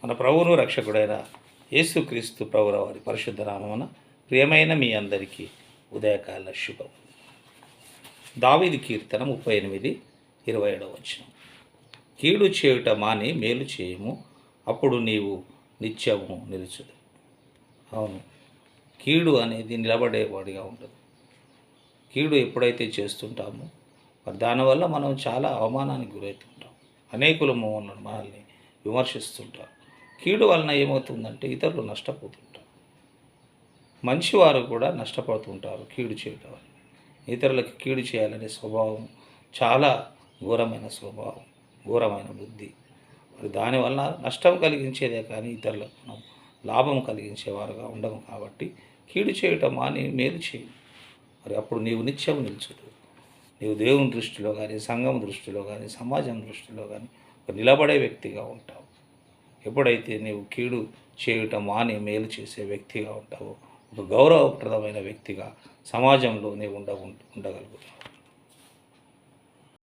మన ప్రభువును రక్షకుడైన యేసుక్రీస్తు ప్రభుల వారి పరిశుద్ధ నామమున ప్రియమైన మీ అందరికీ ఉదయకాల శుభం. దావీదు కీర్తన 38:27 కీడు చేయుట మాని మేలు చేయము, అప్పుడు నీవు నిత్యము నిలుచుదు. అవును, కీడు అనేది నిలబడేవాడిగా ఉండదు. కీడు ఎప్పుడైతే చేస్తుంటామో మరి దానివల్ల మనం చాలా అవమానానికి గురవుతుంటాం. అనేకులు మనల్ని విమర్శిస్తుంటారు. కీడు వలన ఏమవుతుందంటే ఇతరులు నష్టపోతుంటారు. మంచివారు కూడా నష్టపడుతుంటారు కీడు చేయడం వల్ల. ఇతరులకు కీడు చేయాలనే స్వభావం చాలా ఘోరమైన స్వభావం, ఘోరమైన బుద్ధి. మరి దానివల్ల నష్టం కలిగించేదే కానీ ఇతరులకు మనం లాభం కలిగించేవారుగా ఉండము. కాబట్టి కీడు చేయటం మాని మేలు చేయి, మరి అప్పుడు నీవు నిత్యం నిలుచుదు. నీవు దేవుని దృష్టిలో కానీ, సంఘం దృష్టిలో కానీ, సమాజం దృష్టిలో కానీ ఒక నిలబడే వ్యక్తిగా ఉంటావు. ఎప్పుడైతే నీవు కీడు చేయటం మాని మేలు చేసే వ్యక్తిగా ఉంటావో ఒక గౌరవప్రదమైన వ్యక్తిగా సమాజంలో నీవు ఉండగలుగుతావు.